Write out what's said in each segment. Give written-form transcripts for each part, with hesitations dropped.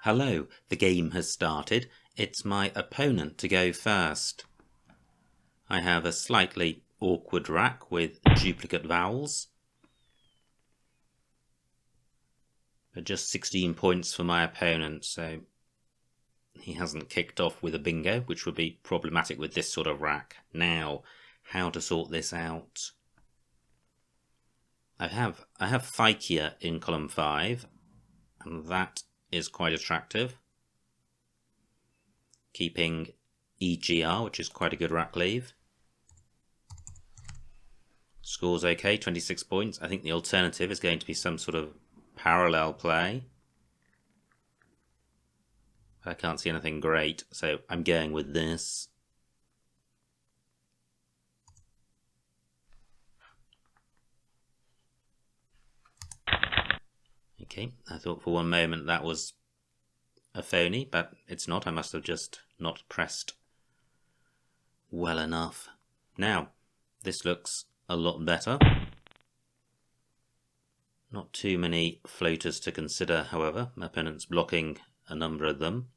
Hello, the game has started. It's my opponent to go first. I have a slightly awkward rack with duplicate vowels. But just 16 points for my opponent, so he hasn't kicked off with a bingo, which would be problematic with this sort of rack. Now, how to sort this out? I have Phycia in column 5, and that is quite attractive. Keeping EGR, which is quite a good rack leave. Score's okay, 26 points. I think the alternative is going to be some sort of parallel play. I can't see anything great, so I'm going with this. Okay, I thought for one moment that was a phony, but it's not. I must have just not pressed well enough. Now, this looks a lot better. Not too many floaters to consider, however. My opponent's blocking a number of them.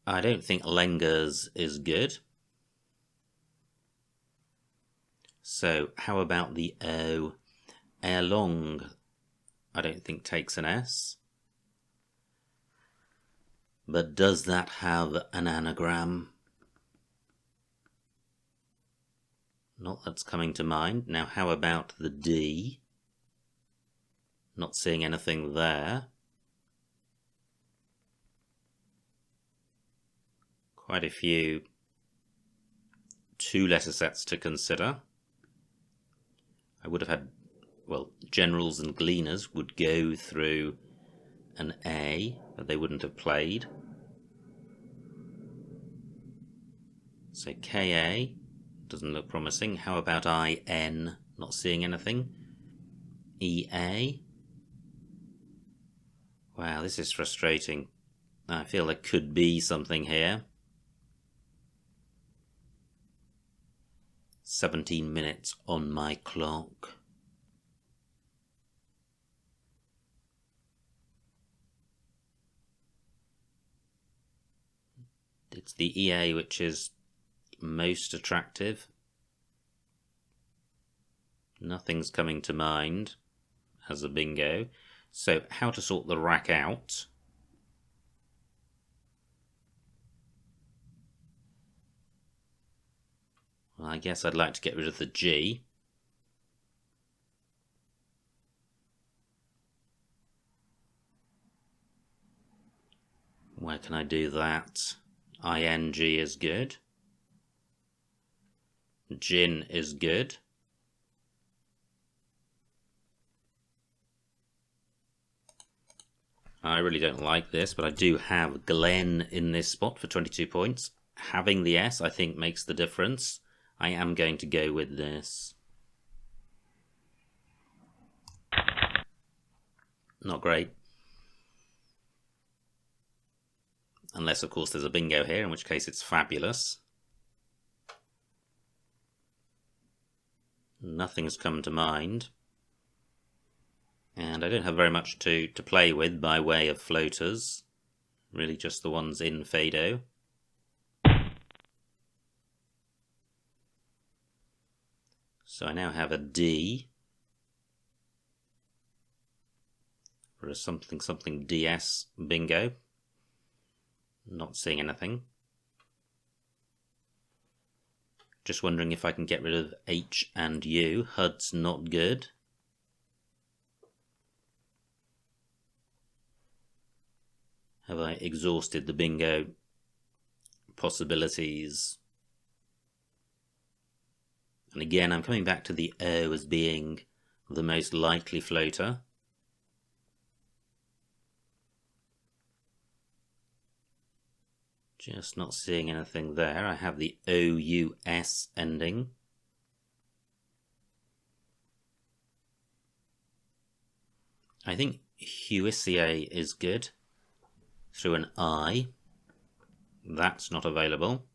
I don't think Lengers is good. So, how about the O? Erlong, I don't think takes an S. But does that have an anagram? Not that's coming to mind. Now, how about the D? Not seeing anything there. Quite a few two-letter sets to consider. I would have had, well, generals and gleaners would go through an A, but they wouldn't have played. So KA doesn't look promising. How about IN? Not seeing anything. EA. Wow, this is frustrating. I feel there could be something here. 17 minutes on my clock. It's the EA which is most attractive. Nothing's coming to mind as a bingo. So, how to sort the rack out? Well, I guess I'd like to get rid of the G. Where can I do that? ING is good. Gin is good. I really don't like this, but I do have Glen in this spot for 22 points. Having the S, I think, makes the difference. I am going to go with this. Not great. Unless, of course, there's a bingo here, in which case it's fabulous. Nothing's come to mind. And I don't have very much to play with by way of floaters. Really just the ones in Fado. So I now have a D. For a something DS bingo. Not seeing anything. Just wondering if I can get rid of H and U. HUD's not good. Have I exhausted the bingo possibilities? And again, I'm coming back to the O as being the most likely floater. Just not seeing anything there. I have the OUS ending. I think Huissier is good. Through an I. That's not available.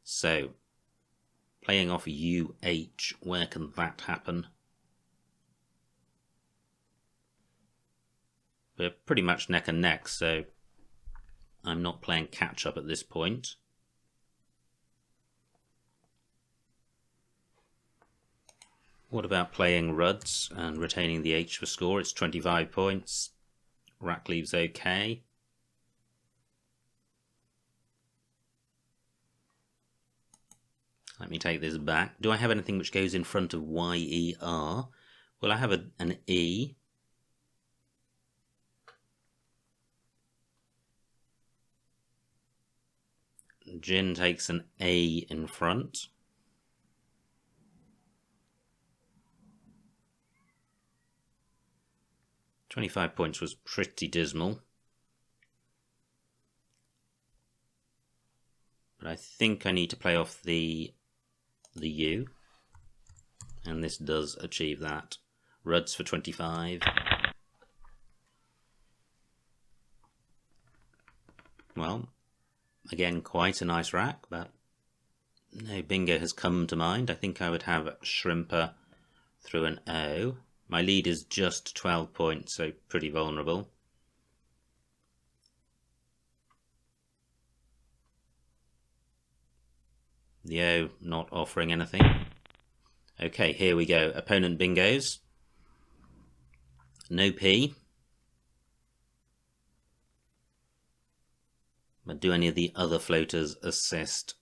So, playing off UH, where can that happen? We're pretty much neck and neck, so I'm not playing catch up at this point. What about playing Ruds and retaining the H for score? It's 25 points. Rack leaves okay. Let me take this back. Do I have anything which goes in front of Y-E-R? Well, I have an E. Gin takes an A in front. £25 points was pretty dismal. But I think I need to play off the U. And this does achieve that. Ruds for 25. Well, again, quite a nice rack, but no bingo has come to mind. I think I would have Shrimper through an O. My lead is just 12 points, so pretty vulnerable. The O not offering anything. Okay, here we go. Opponent bingos. No P. But do any of the other floaters assist?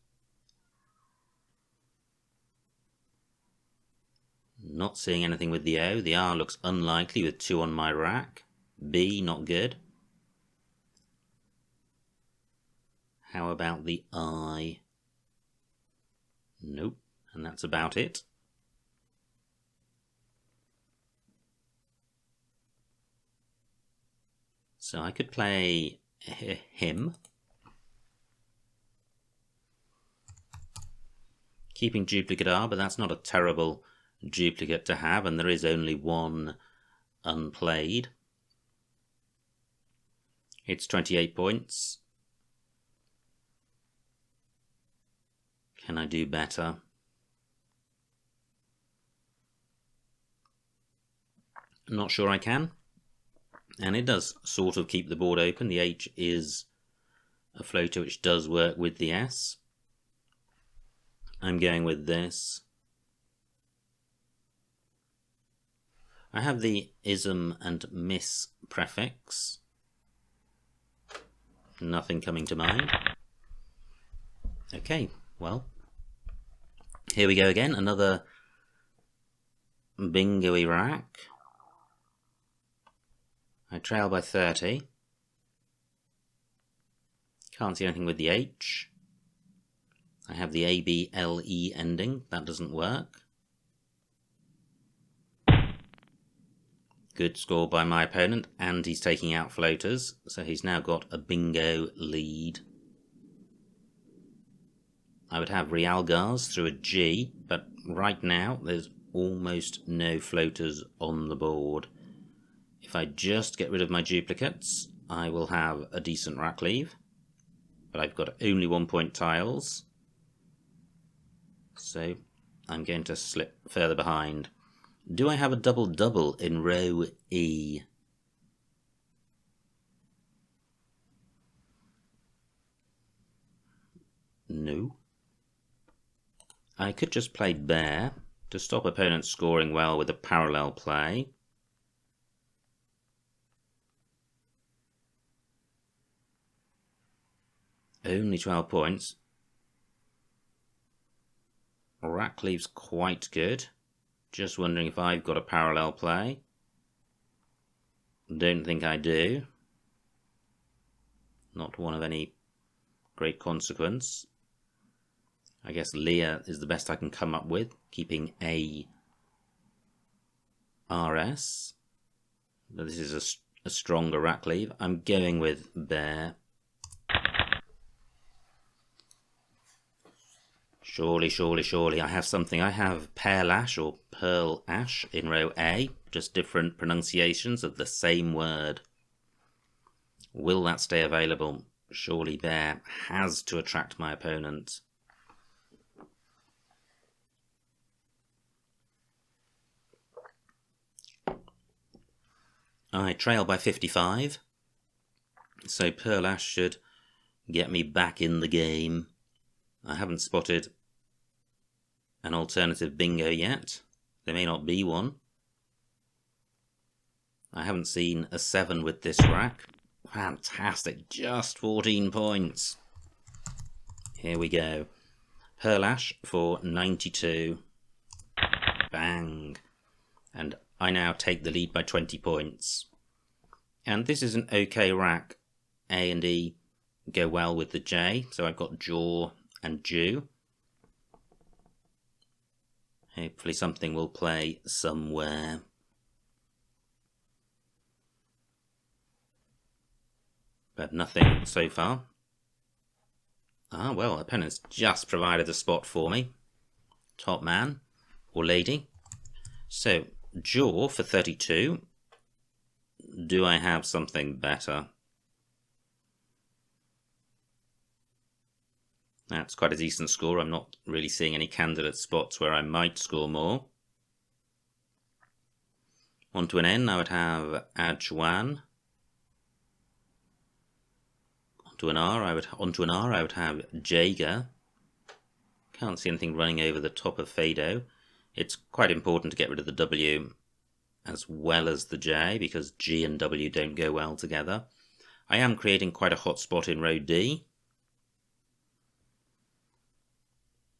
Not seeing anything with the O. The R looks unlikely with 2 on my rack. B, not good. How about the I? Nope. And that's about it. So I could play him. Keeping duplicate R, but that's not a terrible duplicate to have, and there is only one unplayed. It's 28 points. Can I do better? Not sure I can. And it does sort of keep the board open. The H is a floater which does work with the S. I'm going with this. I have the ism and miss prefix. Nothing coming to mind. Okay, well, here we go again. Another bingo-y rack. I trail by 30. Can't see anything with the H. I have the A-B-L-E ending. That doesn't work. Good score by my opponent, and he's taking out floaters, so he's now got a bingo lead. I would have Realgars through a G, but right now there's almost no floaters on the board. If I just get rid of my duplicates, I will have a decent rack leave, but I've got only 1 point tiles, so I'm going to slip further behind. Do I have a double-double in row E? No. I could just play bear to stop opponents scoring well with a parallel play. Only 12 points. Rack leaves quite good. Just wondering if I've got a parallel play. Don't think I do. Not one of any great consequence. I guess Leah is the best I can come up with, keeping A RS. But this is a stronger rack leave. I'm going with bear. Surely, surely, surely I have something. I have Pearl Ash or Pearl Ash in row A, just different pronunciations of the same word. Will that stay available? Surely bear has to attract my opponent. I trail by 55, so Pearl Ash should get me back in the game. I haven't spotted an alternative bingo yet. There may not be one. I haven't seen a 7 with this rack. Fantastic, just 14 points. Here we go. Pearl Ash for 92. Bang. And I now take the lead by 20 points. And this is an okay rack. A and E go well with the J, so I've got Jaw and Jew. Hopefully something will play somewhere. But nothing so far. Ah, well, opponent's just provided a spot for me. Top man or lady. So, Jaw for 32. Do I have something better? That's quite a decent score. I'm not really seeing any candidate spots where I might score more. Onto an N, I would have Adjuan. Onto an R, I would have Jaeger. Can't see anything running over the top of Fado. It's quite important to get rid of the W as well as the J, because G and W don't go well together. I am creating quite a hot spot in row D.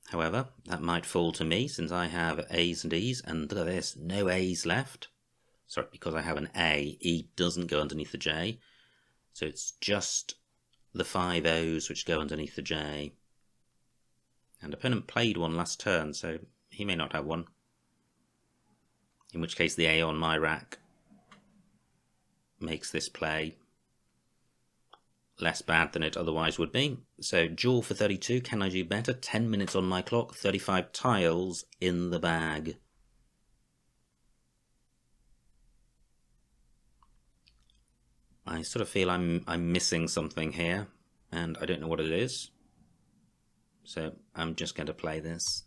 However, that might fall to me since I have A's and E's, and look at this, no A's left. Sorry, because I have an A, E doesn't go underneath the J, so it's just the 5 O's which go underneath the J. And opponent played one last turn, so he may not have one. In which case the A on my rack makes this play less bad than it otherwise would be. So Jaw for 32, can I do better? 10 minutes on my clock, 35 tiles in the bag. I sort of feel I'm missing something here, and I don't know what it is. So I'm just going to play this.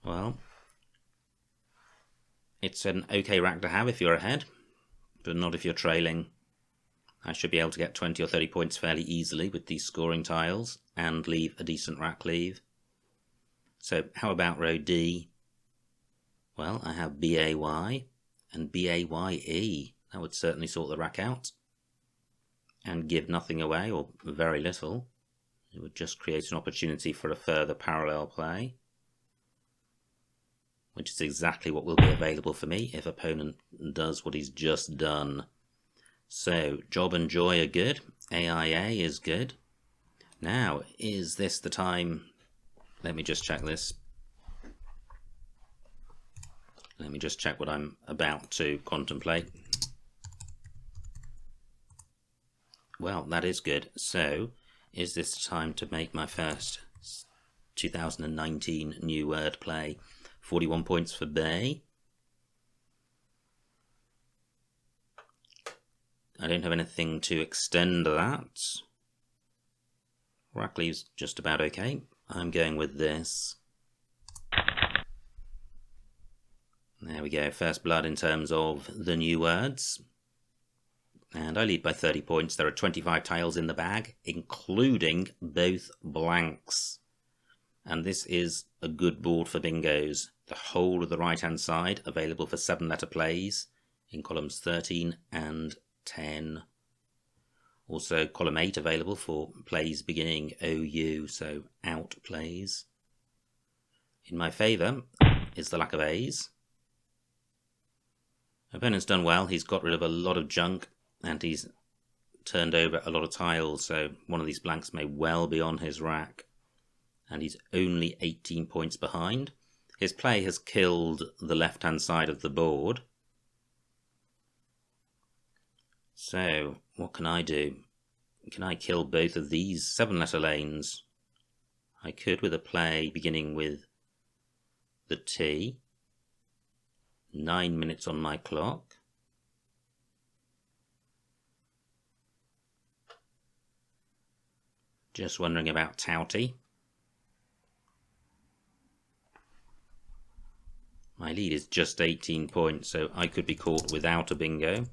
Well, it's an okay rack to have if you're ahead, but not if you're trailing. I should be able to get 20 or 30 points fairly easily with these scoring tiles and leave a decent rack leave. So how about row D? Well, I have BAY and BAYE. That would certainly sort the rack out and give nothing away, or very little. It would just create an opportunity for a further parallel play, which is exactly what will be available for me if opponent does what he's just done. So, Job and Joy are good, AIA is good. Now, is this the time? Let me just check this. Let me just check what I'm about to contemplate. Well, that is good. So, is this the time to make my first 2019 new word play? 41 points for Bay. I don't have anything to extend that. Rack leaves just about okay. I'm going with this. There we go, first blood in terms of the new words. And I lead by 30 points. There are 25 tiles in the bag, including both blanks. And this is a good board for bingos. The whole of the right-hand side available for 7-letter plays in columns 13 and 10. Also column 8 available for plays beginning OU, so out plays. In my favour is the lack of A's. Opponent's done well. He's got rid of a lot of junk and he's turned over a lot of tiles, so one of these blanks may well be on his rack. And he's only 18 points behind. His play has killed the left-hand side of the board. So, what can I do? Can I kill both of these 7-letter lanes? I could with a play beginning with the T. 9 minutes on my clock. Just wondering about Touty. My lead is just 18 points, so I could be caught without a bingo.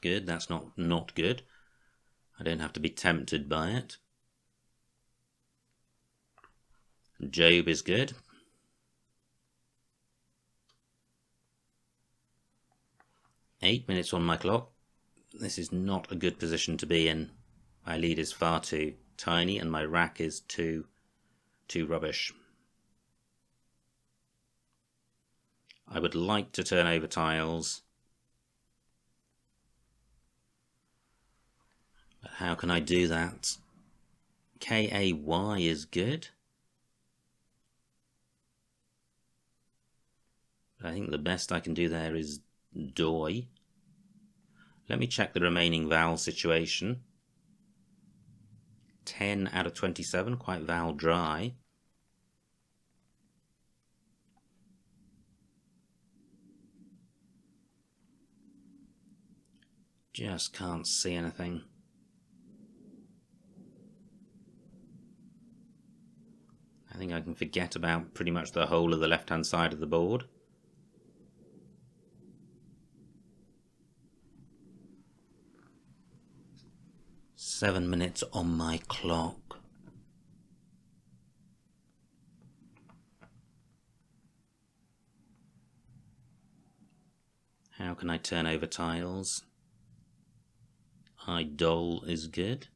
Good, that's not good. I don't have to be tempted by it. Job is good. Eight minutes on my clock. This is not a good position to be in. My lead is far too tiny and my rack is too rubbish. I would like to turn over tiles. But how can I do that? K-A-Y is good. I think the best I can do there is Doi. Let me check the remaining vowel situation. 10 out of 27, quite vowel dry. Just can't see anything. I think I can forget about pretty much the whole of the left-hand side of the board. Seven minutes on my clock. How can I turn over tiles? Idol is good.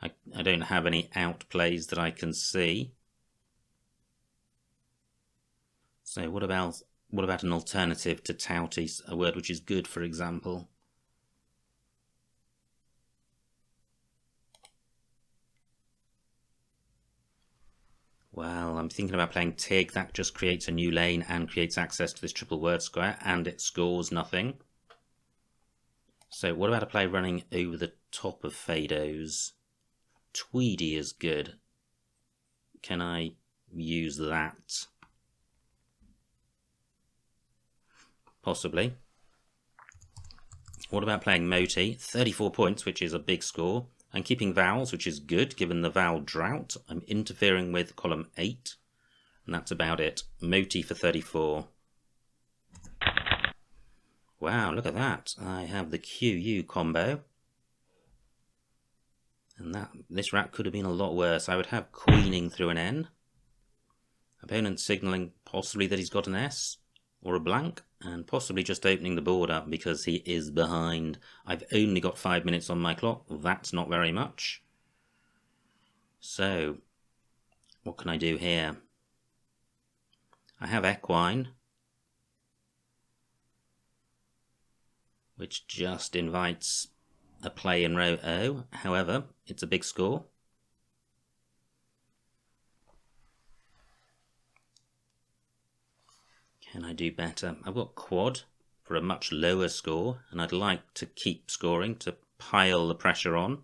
I don't have any outplays that I can see. So what about an alternative to touty, a word which is good, for example? Well, I'm thinking about playing Tig. That just creates a new lane and creates access to this triple word square, and it scores nothing. So what about a play running over the top of Fados? Tweedy is good. Can I use that? Possibly. What about playing Moti? 34 points, which is a big score. I'm keeping vowels, which is good given the vowel drought. I'm interfering with column 8, and that's about it. Moti for 34. Wow, look at that. I have the QU combo. And this rack could have been a lot worse. I would have queening through an N. Opponent signalling possibly that he's got an S or a blank, and possibly just opening the board up because he is behind. I've only got 5 minutes on my clock. That's not very much. So, what can I do here? I have equine, which just invites a play in row O. However, it's a big score. Can I do better? I've got quad for a much lower score, and I'd like to keep scoring to pile the pressure on.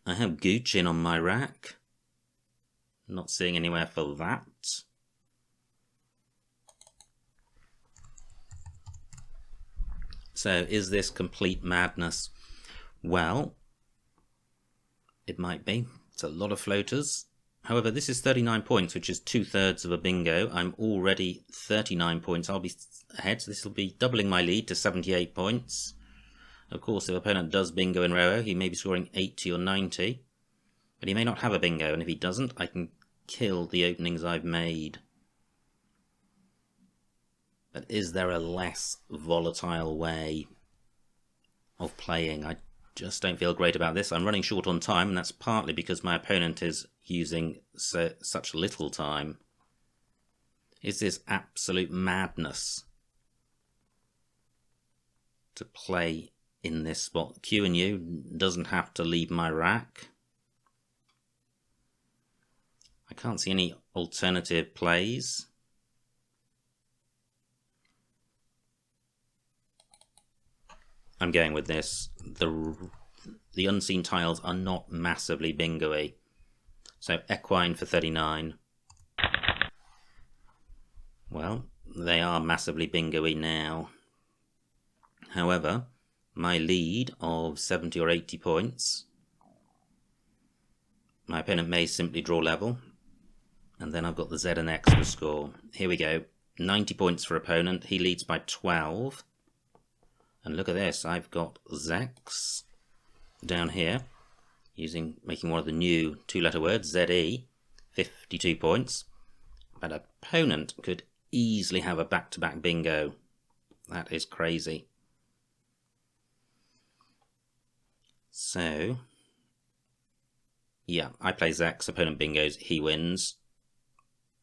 I have Guchin on my rack. Not seeing anywhere for that. So is this complete madness? Well, it might be. It's a lot of floaters. However, this is 39 points, which is 2/3 of a bingo. I'm already 39 points. I'll be ahead, so this will be doubling my lead to 78 points. Of course, if opponent does bingo in row, he may be scoring 80 or 90. But he may not have a bingo, and if he doesn't, I can kill the openings I've made. But is there a less volatile way of playing? I just don't feel great about this. I'm running short on time, and that's partly because my opponent is using such little time. Is this absolute madness to play in this spot? Q and U doesn't have to leave my rack. I can't see any alternative plays. I'm going with this. The unseen tiles are not massively bingo-y. So equine for 39. Well, they are massively bingo-y now. However, my lead of 70 or 80 points. My opponent may simply draw level, and then I've got the Z and X to score. Here we go, 90 points for opponent, he leads by 12. And look at this, I've got Zex down here, making one of the new two-letter words, ZE, 52 points. But opponent could easily have a back-to-back bingo. That is crazy. So, yeah, I play Zex, opponent bingos, he wins.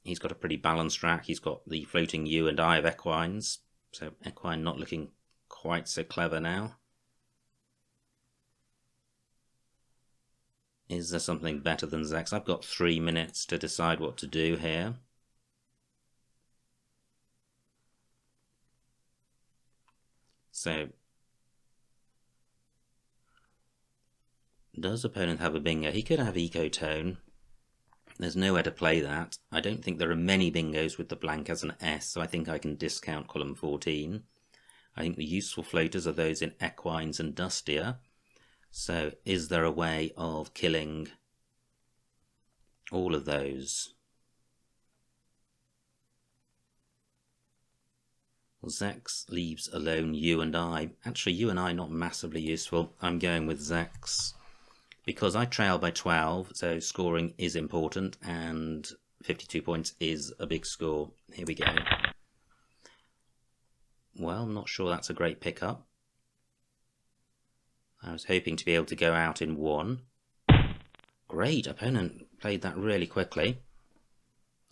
He's got a pretty balanced rack, he's got the floating U and I of equines, so equine not looking quite so clever now. Is there something better than Zex? I've got 3 minutes to decide what to do here. So, does opponent have a bingo? He could have ecotone. There's nowhere to play that. I don't think there are many bingos with the blank as an S, so I think I can discount column 14. I think the useful floaters are those in equines and dustier. So is there a way of killing all of those? Well, Zex leaves alone U and I. Actually, U and I not massively useful. I'm going with Zex because I trail by 12, so scoring is important, and 52 points is a big score. Here we go. Well, I'm not sure that's a great pickup. I was hoping to be able to go out in 1. Great, opponent played that really quickly.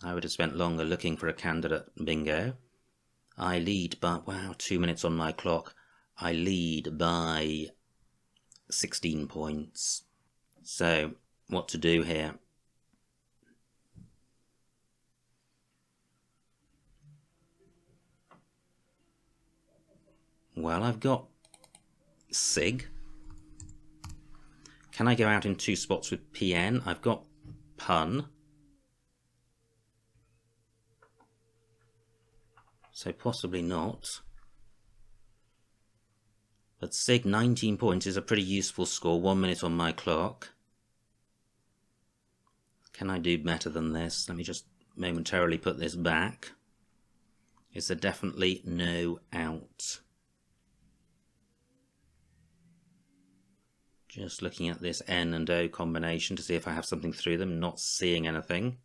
I would have spent longer looking for a candidate bingo. I lead by, wow, 2 minutes on my clock. I lead by 16 points. So, what to do here? Well, I've got Sig. Can I go out in 2 spots with PN? I've got Pun. So possibly not. But Sig, 19 points is a pretty useful score. 1 minute on my clock. Can I do better than this? Let me just momentarily put this back. Is there definitely no out? Just looking at this N and O combination to see if I have something through them. Not seeing anything.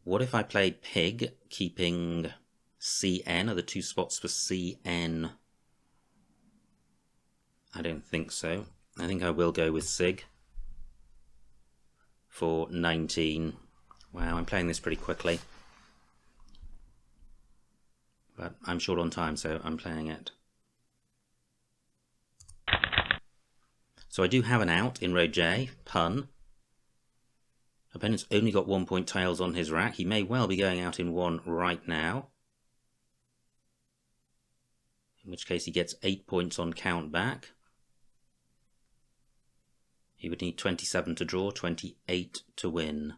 What if I played Pig, keeping CN? Are the 2 spots for CN? I don't think so. I think I will go with Sig for 19. Wow, I'm playing this pretty quickly. But I'm short on time, so I'm playing it. So I do have an out in row J, Pun. Opponent's only got 1 point tails on his rack. He may well be going out in 1 right now. In which case he gets 8 points on count back. He would need 27 to draw, 28 to win.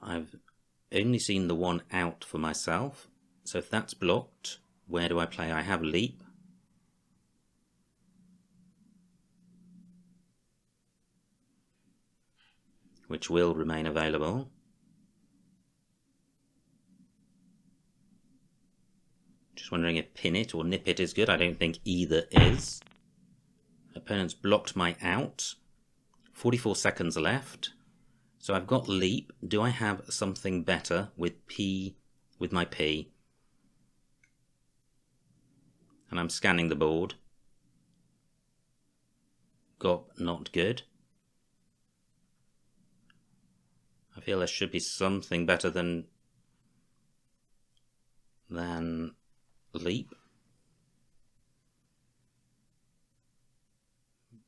I've only seen the 1 out for myself. So if that's blocked, where do I play? I have Leap. Which will remain available. Just wondering if Pin It or Nip It is good. I don't think either is. Opponent's blocked my out. 44 seconds left. So I've got Leap. Do I have something better with my P? And I'm scanning the board. Got not good. I feel there should be something better than Leap.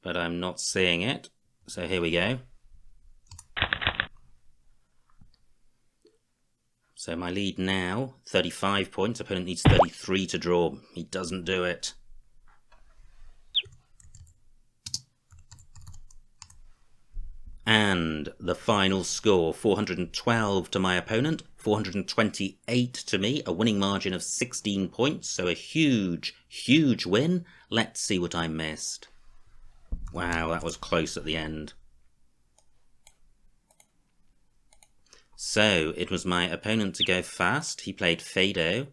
But I'm not seeing it. So here we go. So my lead now, 35 points. Opponent needs 33 to draw. He doesn't do it. And the final score, 412 to my opponent, 428 to me, a winning margin of 16 points, so a huge, huge win. Let's see what I missed. Wow, that was close at the end. So, it was my opponent to go fast. He played Fado.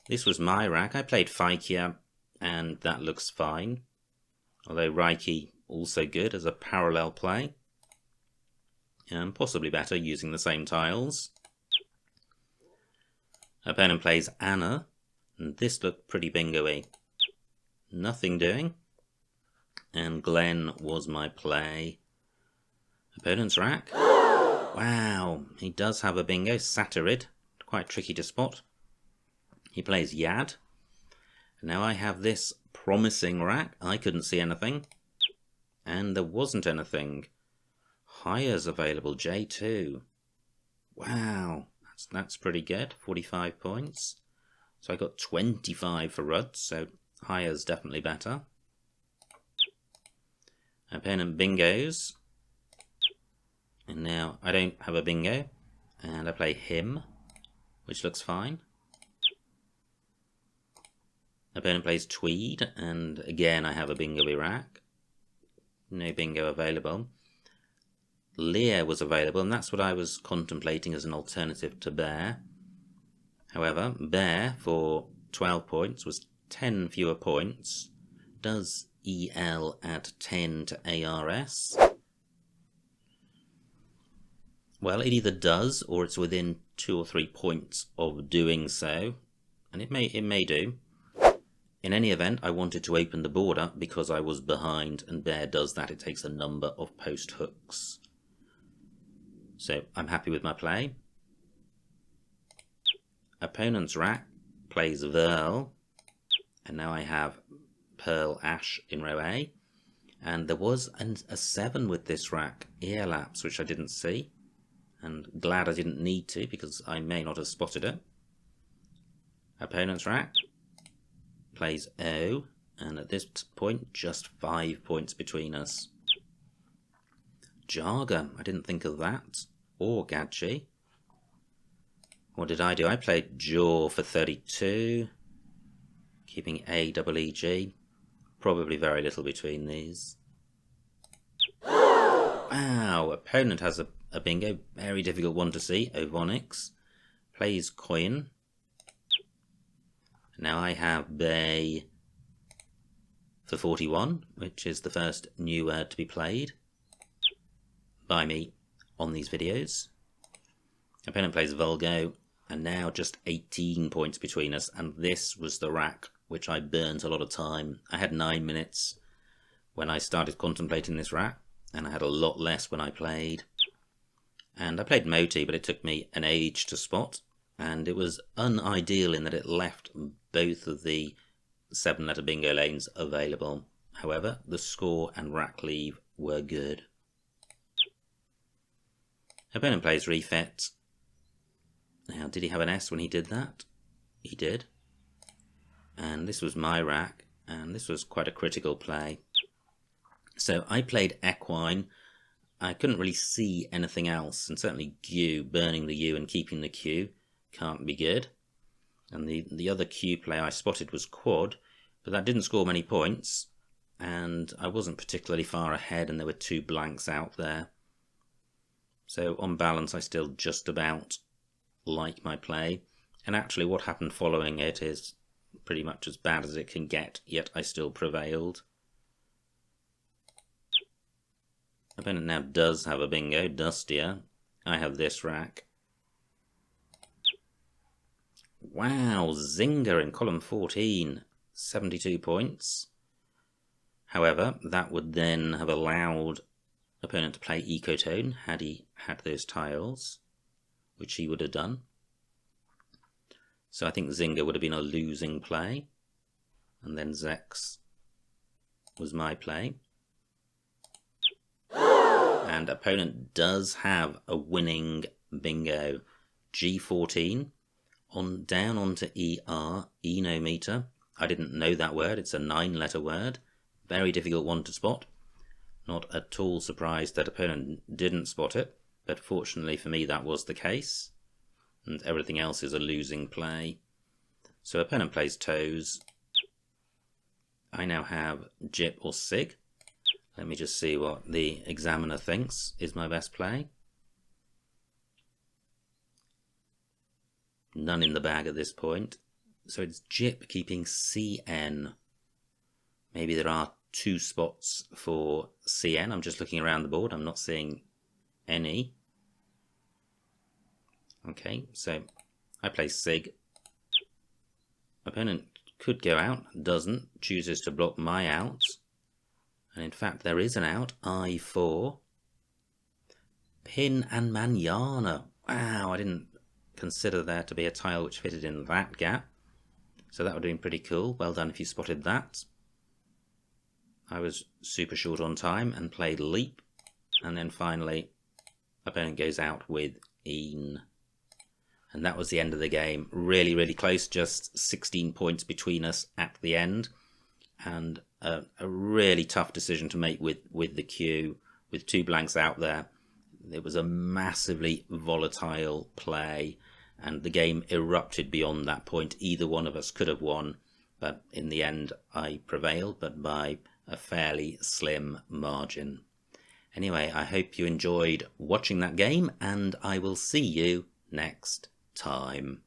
This was my rack. I played Fikia, and that looks fine. Although Reiki, also good as a parallel play. And possibly better using the same tiles. Opponent plays Anna, and this looked pretty bingo-y. Nothing doing. And Glenn was my play. Opponent's rack. Wow, he does have a bingo, Satirid, quite tricky to spot. He plays Yad. Now I have this promising rack. I couldn't see anything. And there wasn't anything. Hires available, J2. Wow, that's pretty good, 45 points. So I got 25 for Rudd, so hires definitely better. Opponent bingos. And now I don't have a bingo, and I play him, which looks fine. Opponent plays Tweed, and again I have a bingo-y rack. No bingo available. Lear was available, and that's what I was contemplating as an alternative to Bear. However, Bear for 12 points was 10 fewer points. Does EL add 10 to ARS? Well, it either does, or it's within 2 or 3 points of doing so, and it may do. In any event, I wanted to open the board up because I was behind, and Bear does that. It takes a number of post hooks. So I'm happy with my play. Opponent's rack plays Verl, and now I have Pearl Ash in row A. And there was a 7 with this rack, Ear Lapse, which I didn't see. And glad I didn't need to, because I may not have spotted it. Opponent's rack plays O, and at this point, just 5 points between us. Jarga, I didn't think of that. Or Gadji. What did I do? I played Jaw for 32. Keeping AEEG. Probably very little between these. Wow, opponent has a bingo. Very difficult one to see. Ovonix. Plays Coin. Now I have Bay for 41, which is the first new word to be played by me on these videos. Opponent plays Volgo, and now just 18 points between us, and this was the rack which I burnt a lot of time. I had 9 minutes when I started contemplating this rack, and I had a lot less when I played. And I played Moti, but it took me an age to spot, and it was unideal in that it left both of the 7-letter bingo lanes available. However, the score and rack leave were good. Opponent plays Refit. Now, did he have an S when he did that? He did. And this was my rack, and this was quite a critical play. So I played Equine. I couldn't really see anything else, and certainly Q, burning the U and keeping the Q, can't be good. And the other Q play I spotted was Quad, but that didn't score many points, and I wasn't particularly far ahead, and there were 2 blanks out there. So on balance, I still just about like my play, and actually what happened following it is pretty much as bad as it can get, yet I still prevailed. Opponent now does have a bingo, Dustier. I have this rack. Wow, Zinger in column 14, 72 points. However, that would then have allowed opponent to play Ecotone had he had those tiles, which he would have done. So I think Zinger would have been a losing play, and then Zex was my play. And opponent does have a winning bingo, G14, down onto ER, enometer. I didn't know that word, it's a 9-letter word, very difficult one to spot. Not at all surprised that opponent didn't spot it, but fortunately for me that was the case, and everything else is a losing play. So opponent plays toes. I now have Jip or Sig. Let me just see what the examiner thinks is my best play. None in the bag at this point. So it's Jip keeping CN. Maybe there are 2 spots for CN. I'm just looking around the board. I'm not seeing any. Okay, so I play Sig. Opponent could go out, doesn't, chooses to block my out. And in fact there is an out, I4. Pin and Manana. Wow, I didn't consider there to be a tile which fitted in that gap. So that would have been pretty cool. Well done if you spotted that. I was super short on time and played Leap. And then finally, opponent goes out with Een. And that was the end of the game. Really, really close. Just 16 points between us at the end. And a really tough decision to make with the queue, with 2 blanks out there. It was a massively volatile play, and the game erupted beyond that point. Either one of us could have won, but in the end I prevailed, but by a fairly slim margin. Anyway, I hope you enjoyed watching that game, and I will see you next time.